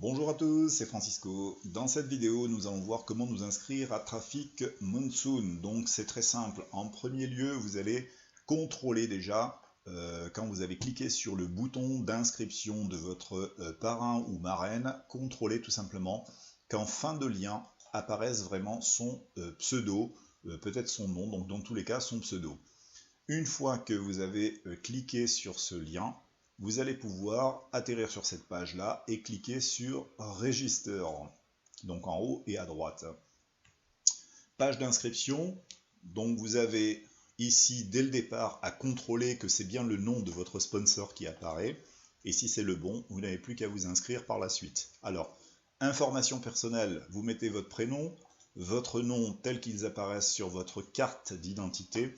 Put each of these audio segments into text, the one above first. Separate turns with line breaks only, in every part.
Bonjour à tous, c'est Francisco. Dans cette vidéo, nous allons voir comment nous inscrire à Traffic Monsoon. Donc c'est très simple. En premier lieu, vous allez contrôler déjà, quand vous avez cliqué sur le bouton d'inscription de votre parrain ou marraine, contrôlez tout simplement qu'en fin de lien apparaisse vraiment son pseudo, peut-être son nom, donc dans tous les cas son pseudo. Une fois que vous avez cliqué sur ce lien, vous allez pouvoir atterrir sur cette page-là et cliquer sur Register, donc en haut et à droite. Page d'inscription, donc vous avez ici dès le départ à contrôler que c'est bien le nom de votre sponsor qui apparaît, et si c'est le bon, vous n'avez plus qu'à vous inscrire par la suite. Alors, information personnelle, vous mettez votre prénom, votre nom tel qu'ils apparaissent sur votre carte d'identité,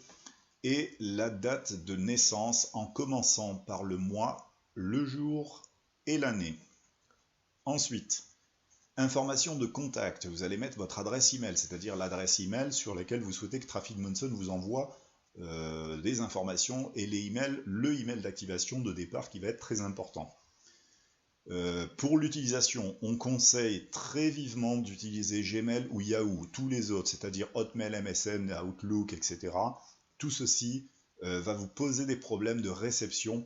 et la date de naissance en commençant par le mois, le jour et l'année. Ensuite, information de contact, vous allez mettre votre adresse email, c'est-à-dire l'adresse email sur laquelle vous souhaitez que Traffic Monsoon vous envoie des informations et les emails, le email d'activation de départ qui va être très important. Pour l'utilisation, on conseille très vivement d'utiliser Gmail ou Yahoo, tous les autres, c'est-à-dire Hotmail, MSN, Outlook, etc. Tout ceci va vous poser des problèmes de réception.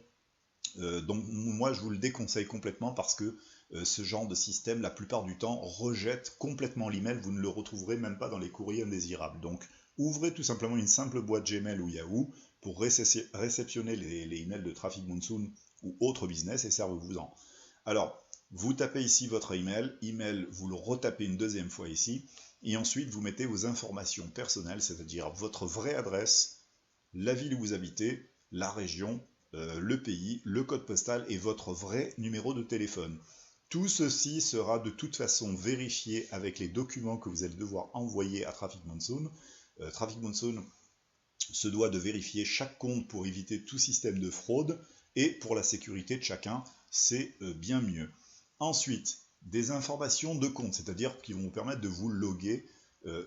Donc moi je vous le déconseille complètement parce que ce genre de système, la plupart du temps, rejette complètement l'email. Vous ne le retrouverez même pas dans les courriers indésirables. Donc ouvrez tout simplement une simple boîte Gmail ou Yahoo pour réceptionner les emails de Traffic Monsoon ou autre business et servez-vous-en. Alors, vous tapez ici votre email, vous le retapez une deuxième fois ici, et ensuite vous mettez vos informations personnelles, c'est-à-dire votre vraie adresse, la ville où vous habitez, la région, le pays, le code postal et votre vrai numéro de téléphone. Tout ceci sera de toute façon vérifié avec les documents que vous allez devoir envoyer à Traffic Monsoon. Traffic Monsoon se doit de vérifier chaque compte pour éviter tout système de fraude et pour la sécurité de chacun, c'est bien mieux. Ensuite, des informations de compte, c'est-à-dire qui vont vous permettre de vous loguer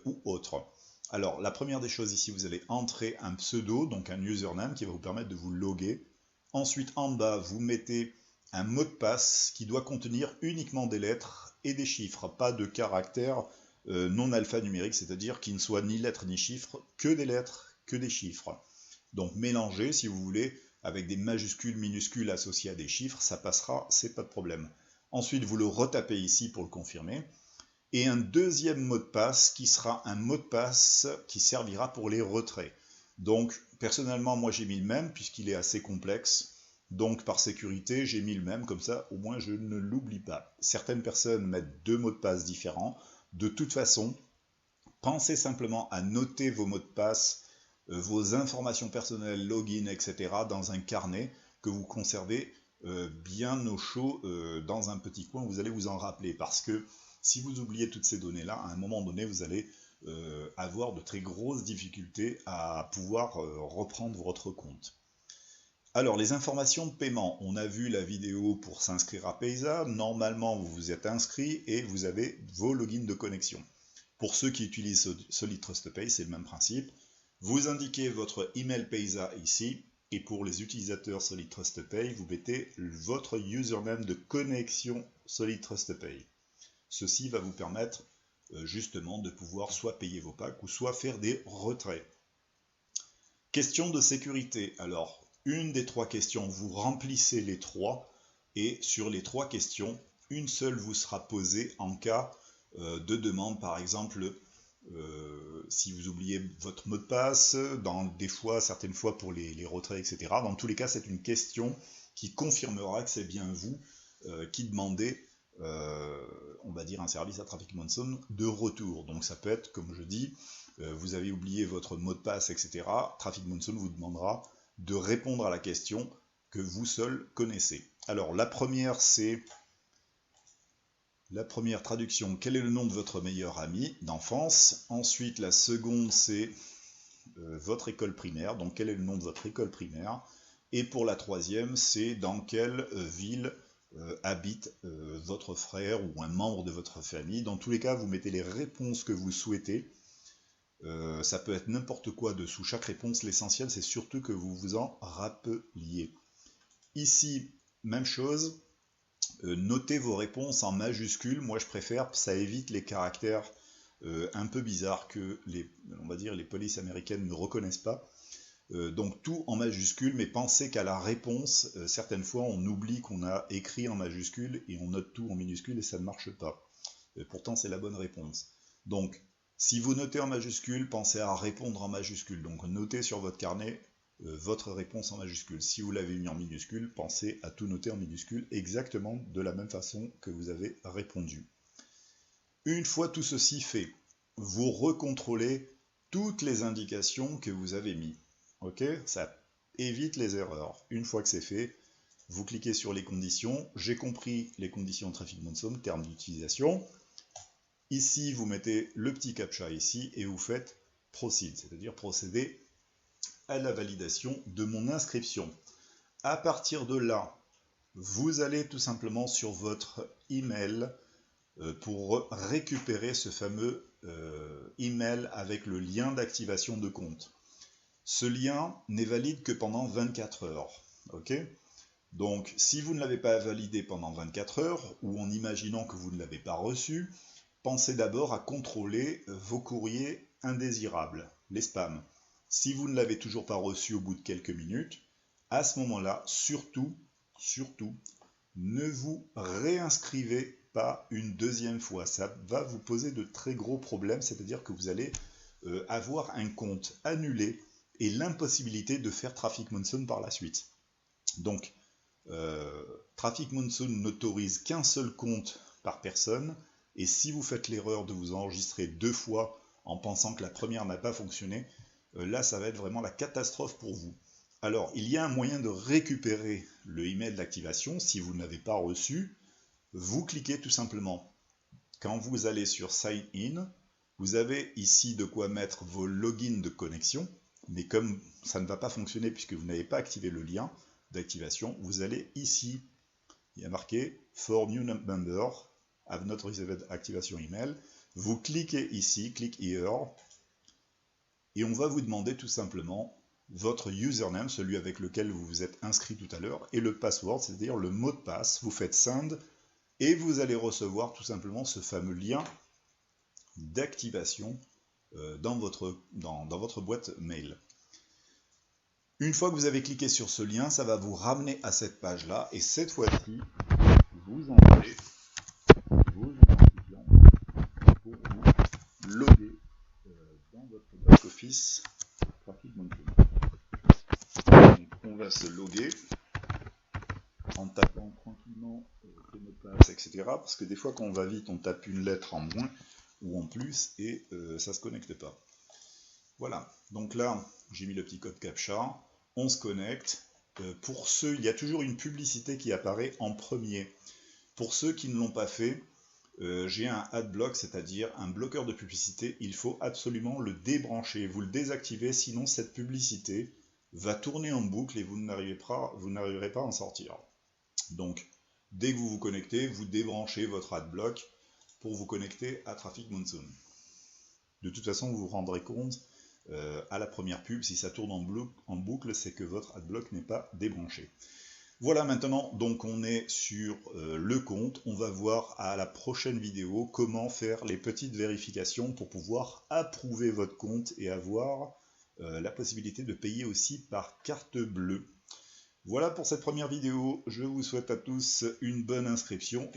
ou autre. Alors, la première des choses ici, vous allez entrer un pseudo, donc un username qui va vous permettre de vous loguer. Ensuite, en bas, vous mettez un mot de passe qui doit contenir uniquement des lettres et des chiffres, pas de caractères non alphanumériques, c'est-à-dire qui ne soient ni lettres ni chiffres, que des lettres, que des chiffres. Donc mélanger, si vous voulez, avec des majuscules, minuscules associées à des chiffres, ça passera, c'est pas de problème. Ensuite, vous le retapez ici pour le confirmer. Et un deuxième mot de passe qui sera un mot de passe qui servira pour les retraits. Donc, personnellement, moi j'ai mis le même puisqu'il est assez complexe. Donc, par sécurité, j'ai mis le même, comme ça, au moins je ne l'oublie pas. Certaines personnes mettent deux mots de passe différents. De toute façon, pensez simplement à noter vos mots de passe, vos informations personnelles, login, etc. dans un carnet que vous conservez bien au chaud dans un petit coin. Vous allez vous en rappeler parce que si vous oubliez toutes ces données-là, à un moment donné, vous allez avoir de très grosses difficultés à pouvoir reprendre votre compte. Alors, les informations de paiement, on a vu la vidéo pour s'inscrire à Payza. Normalement, vous vous êtes inscrit et vous avez vos logins de connexion. Pour ceux qui utilisent Solid Trust Pay, c'est le même principe. Vous indiquez votre email Payza ici, et pour les utilisateurs Solid Trust Pay, vous mettez votre username de connexion Solid Trust Pay. Ceci va vous permettre justement de pouvoir soit payer vos packs ou soit faire des retraits. Question de sécurité. Alors, une des trois questions, vous remplissez les trois, et sur les trois questions, une seule vous sera posée en cas de demande, par exemple, si vous oubliez votre mot de passe, certaines fois pour les retraits, etc. Dans tous les cas, c'est une question qui confirmera que c'est bien vous qui demandez, on va dire, un service à Traffic Monsoon de retour. Donc ça peut être, comme je dis, vous avez oublié votre mot de passe, etc. Traffic Monsoon vous demandera de répondre à la question que vous seul connaissez. Alors la première, c'est la première traduction, quel est le nom de votre meilleur ami d'enfance? Ensuite, la seconde, c'est votre école primaire, donc quel est le nom de votre école primaire? Et pour la troisième, c'est dans quelle ville habite votre frère ou un membre de votre famille. Dans tous les cas, vous mettez les réponses que vous souhaitez. Ça peut être n'importe quoi dessous chaque réponse. L'essentiel, c'est surtout que vous vous en rappeliez. Ici, même chose. notez vos réponses en majuscules. Moi je préfère, ça évite les caractères un peu bizarres que on va dire, les polices américaines ne reconnaissent pas. Donc tout en majuscule, mais pensez qu'à la réponse, certaines fois on oublie qu'on a écrit en majuscule et on note tout en minuscule et ça ne marche pas. Pourtant c'est la bonne réponse. Donc si vous notez en majuscule, pensez à répondre en majuscule. Donc notez sur votre carnet votre réponse en majuscule. Si vous l'avez mis en minuscule, pensez à tout noter en minuscule exactement de la même façon que vous avez répondu. Une fois tout ceci fait, vous recontrôlez toutes les indications que vous avez mis. Ok, ça évite les erreurs. Une fois que c'est fait, vous cliquez sur les conditions. J'ai compris les conditions de Traffic Monsoon, termes d'utilisation. Ici, vous mettez le petit captcha ici et vous faites Proceed, c'est-à-dire procéder à la validation de mon inscription. À partir de là, vous allez tout simplement sur votre email pour récupérer ce fameux email avec le lien d'activation de compte. Ce lien n'est valide que pendant 24 heures. Ok ? Donc, si vous ne l'avez pas validé pendant 24 heures, ou en imaginant que vous ne l'avez pas reçu, pensez d'abord à contrôler vos courriers indésirables, les spams. Si vous ne l'avez toujours pas reçu au bout de quelques minutes, à ce moment-là, surtout, ne vous réinscrivez pas une deuxième fois. Ça va vous poser de très gros problèmes, c'est-à-dire que vous allez avoir un compte annulé et l'impossibilité de faire Traffic Monsoon par la suite. Donc, Traffic Monsoon n'autorise qu'un seul compte par personne, et si vous faites l'erreur de vous enregistrer 2 fois en pensant que la première n'a pas fonctionné, là ça va être vraiment la catastrophe pour vous. Alors, il y a un moyen de récupérer le email d'activation si vous ne l'avez pas reçu. Vous cliquez tout simplement. Quand vous allez sur Sign In, vous avez ici de quoi mettre vos logins de connexion, mais comme ça ne va pas fonctionner puisque vous n'avez pas activé le lien d'activation, vous allez ici, il y a marqué For New Member, Have Not Received Activation Email. Vous cliquez ici, click Here, et on va vous demander tout simplement votre username, celui avec lequel vous vous êtes inscrit tout à l'heure, et le password, c'est-à-dire le mot de passe. Vous faites Send, et vous allez recevoir tout simplement ce fameux lien d'activation dans votre boîte mail. Une fois que vous avez cliqué sur ce lien, ça va vous ramener à cette page-là, et cette fois-ci, vous entrez vos identifiants pour vous loguer dans votre back-office Traffic Monsoon. Donc, on va se loguer en tapant tranquillement les mots de passe, etc. Parce que des fois, quand on va vite, on tape une lettre en moins ou en plus et ça ne se connecte pas. Voilà, donc là, j'ai mis le petit code CAPTCHA. On se connecte. Pour ceux, il y a toujours une publicité qui apparaît en premier. Pour ceux qui ne l'ont pas fait, j'ai un adblock, c'est-à-dire un bloqueur de publicité. Il faut absolument le débrancher. Vous le désactivez, sinon cette publicité va tourner en boucle et vous n'arriverez pas à en sortir. Donc, dès que vous vous connectez, vous débranchez votre adblock pour vous connecter à Traffic Monsoon. De toute façon, vous vous rendrez compte à la première pub, si ça tourne en boucle, c'est que votre adblock n'est pas débranché. Voilà, maintenant, donc on est sur le compte. On va voir à la prochaine vidéo comment faire les petites vérifications pour pouvoir approuver votre compte et avoir la possibilité de payer aussi par carte bleue. Voilà pour cette première vidéo. Je vous souhaite à tous une bonne inscription.